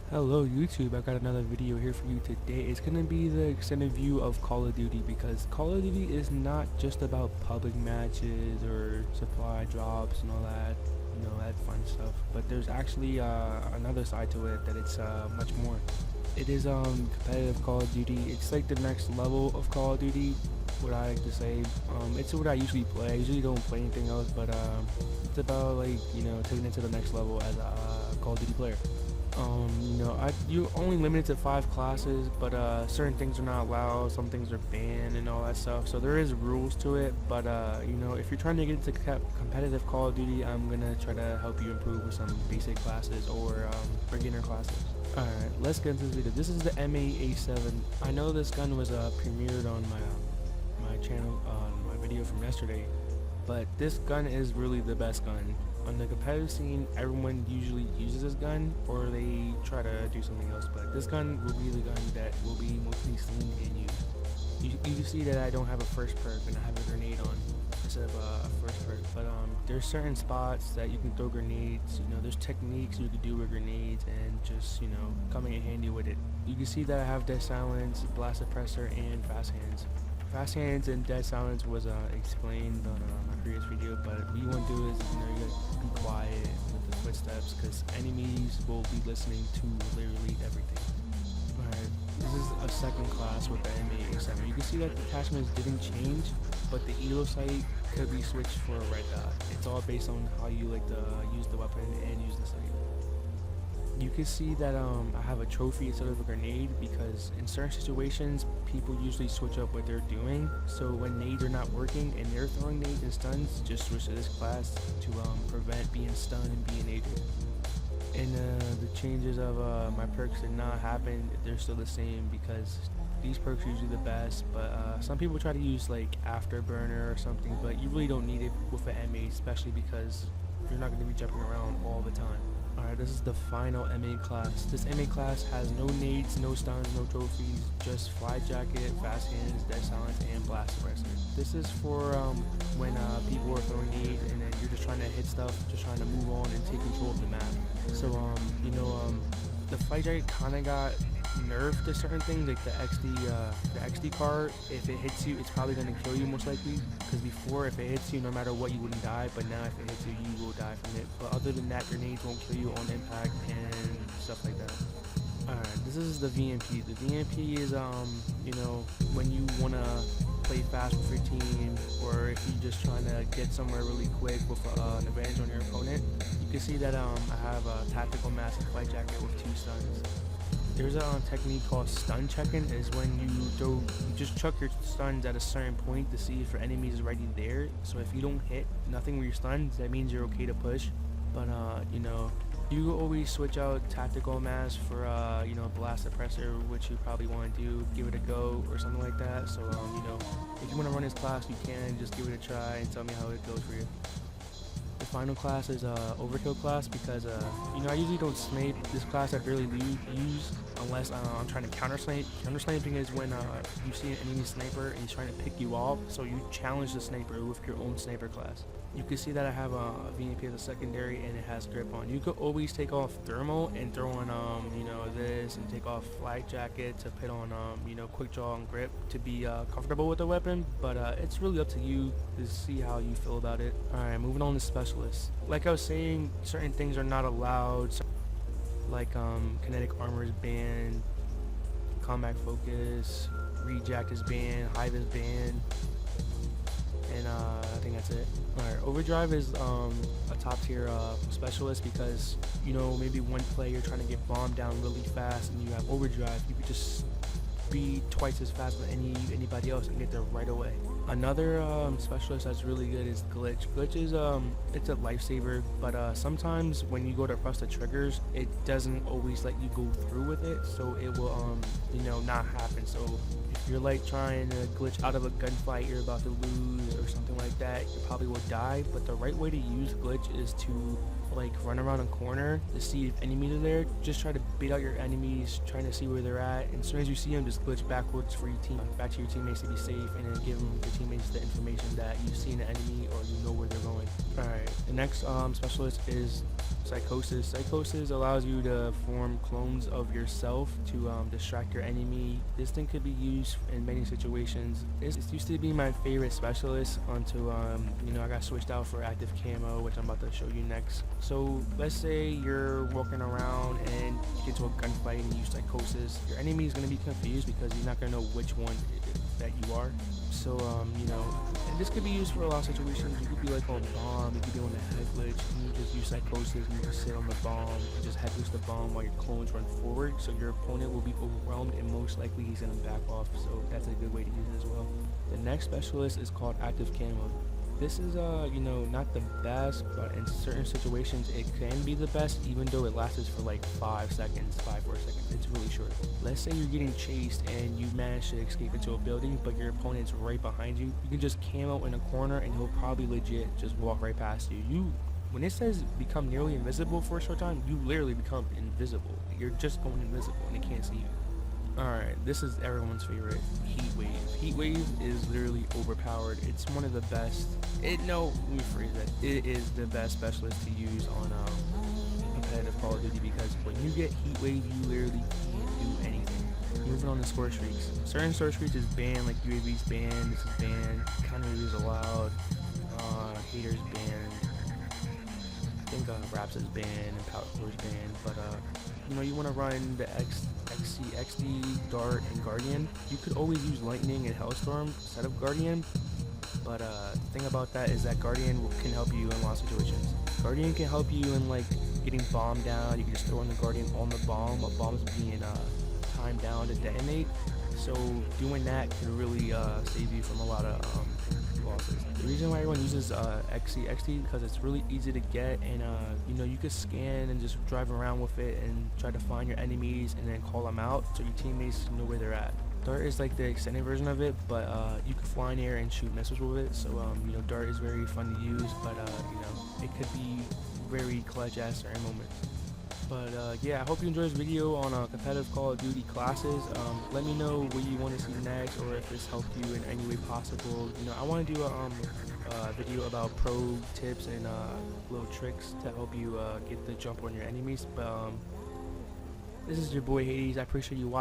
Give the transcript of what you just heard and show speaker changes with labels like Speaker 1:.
Speaker 1: Hello YouTube, I got another video here for you today. It's going to be the extended view of Call of Duty because Call of Duty is not just about public matches or supply drops and all that, that fun stuff. But there's actually another side to it that it's much more. It is competitive Call of Duty. It's like the next level of Call of Duty, what I like to say. It's what I usually play. I usually don't play anything else, but it's about like, taking it to the next level as a Call of Duty player. You're only limited to 5 classes, but certain things are not allowed, some things are banned and all that stuff, so there is rules to it, but if you're trying to get into competitive Call of Duty, I'm gonna try to help you improve with some basic classes or beginner classes. Alright, let's get into this video. This is the MA-A7. I know this gun was premiered on my channel, on my video from yesterday, but this gun is really the best gun. On the competitive scene, everyone usually uses this gun or they try to do something else, but this gun will be the gun that will be mostly seen and used. You see that I don't have a first perk and I have a grenade on instead of a first perk, but there's certain spots that you can throw grenades, there's techniques you can do with grenades and just, coming in handy with it. You can see that I have dead silence, blast suppressor, and fast hands. Fast hands and dead silence was explained on my previous video, but what you want to do is, you gotta be quiet with the footsteps because enemies will be listening to literally everything. Alright, this is a second class with the MA-A7. You can see that the attachments didn't change, but the ELO sight could be switched for a red dot. It's all based on how you like to use the weapon and use the sight. You can see that I have a trophy instead of a grenade because in certain situations people usually switch up what they're doing, so when nades are not working and they're throwing nades and stuns, just switch to this class to prevent being stunned and being naded. And the changes of my perks did not happen, they're still the same because these perks are usually the best, but some people try to use like afterburner or something, but you really don't need it with an MA, especially because you're not going to be jumping around all the time. Alright, this is the final MA class. This MA class has no nades, no stuns, no trophies, just fly jacket, fast hands, dead silence, and blast suppressor. This is for when people are throwing nades and then you're just trying to hit stuff, just trying to move on and take control of the map. So the fly jacket kinda got nerfed to certain things, like the XD card. If it hits you, it's probably gonna kill you most likely, because before if it hits you no matter what you wouldn't die, but now if it hits you you will die from it. But other than that, grenades won't kill you on impact and stuff like that. Alright, this is the VMP. The VMP is when you wanna play fast with your team, or if you're just trying to get somewhere really quick with an advantage on your opponent. You can see that I have a tactical mask and flight jacket with 2 stuns. There's a technique called stun checking, is when you just chuck your stuns at a certain point to see if your enemy is already there. So if you don't hit nothing with your stuns, that means you're okay to push. But you always switch out tactical mask for blast suppressor, which you probably want to do, give it a go or something like that. So if you want to run this class, you can just give it a try and tell me how it goes for you. The final class is overkill class because I usually don't snipe. This class I barely use unless I'm trying to counter snipe. Counter sniping is when you see an enemy sniper and he's trying to pick you off, so you challenge the sniper with your own sniper class. You can see that I have a VMP as a secondary and it has grip on. You could always take off thermal and throw on this, and take off flight jacket to put on quick draw and grip to be comfortable with the weapon, but it's really up to you to see how you feel about it. Alright, moving on to specialists. Like I was saying, certain things are not allowed, like kinetic armor is banned, combat focus, rejact is banned, hive is banned, and I think that's it. Alright, overdrive is a top tier specialist because maybe one play you're trying to get bombed down really fast and you have overdrive, you could just be twice as fast as anybody else and get there right away. Another specialist that's really good is glitch. Glitch is it's a lifesaver, but sometimes when you go to press the triggers, it doesn't always let you go through with it, so it will not happen. So if you're like trying to glitch out of a gunfight you're about to lose or something like that, you probably will die. But the right way to use glitch is to like run around a corner to see if enemies are there. Just try to bait out your enemies, trying to see where they're at, and as soon as you see them, just glitch backwards for your team, back to your teammates to be safe, and then give them your teammates the information that you've seen an enemy or you know where they're going. Alright, the next specialist is psychosis. Psychosis allows you to form clones of yourself to distract your enemy. This thing could be used in many situations. It used to be my favorite specialist until I got switched out for active camo, which I'm about to show you next. So let's say you're walking around and you get to a gunfight and you use psychosis. Your enemy is going to be confused because he's not going to know which one that you are. So and this could be used for a lot of situations. You could be like on bomb, you could be on a head glitch, and you just use psychosis and you just sit on the bomb and just head glitch the bomb while your clones run forward, so your opponent will be overwhelmed and most likely he's gonna back off. So that's a good way to use it as well. The next specialist is called active camo. This is not the best, but in certain situations it can be the best, even though it lasts for like 5 seconds, 5 or 4 seconds. It's really short. Let's say you're getting chased and you manage to escape into a building, but your opponent's right behind you. You can just camo in a corner and he'll probably legit just walk right past you. When it says become nearly invisible for a short time, you literally become invisible. You're just going invisible and they can't see you. Alright, this is everyone's favorite, Heat Wave. Heat Wave is literally overpowered. It's one of the best. Let me rephrase that. It is the best specialist to use on competitive Call of Duty, because when you get Heat Wave, you literally can't do anything. Moving on to score streaks. Certain score streaks is banned, like UAV's banned, this is banned, counter is allowed, haters banned. I think Raps is banned and Power Core is banned, but you want to run the XC, XD, Dart, and Guardian. You could always use Lightning and Hellstorm instead of Guardian, but the thing about that is that Guardian can help you in a lot of situations. Guardian can help you in like getting bomb down. You can just throw in the Guardian on the bomb. A bomb's being timed down to detonate, so doing that can really save you from a lot of losses. The reason why everyone uses XD because it's really easy to get, and you could scan and just drive around with it and try to find your enemies and then call them out so your teammates know where they're at. Dart is like the extended version of it, but you can fly in the air and shoot missiles with it. So Dart is very fun to use, but it could be very clutch at certain moments. But yeah, I hope you enjoyed this video on competitive Call of Duty classes. Let me know what you want to see next, or if this helped you in any way possible. I want to do a video about pro tips and little tricks to help you get the jump on your enemies. But this is your boy Hades. I appreciate you watching.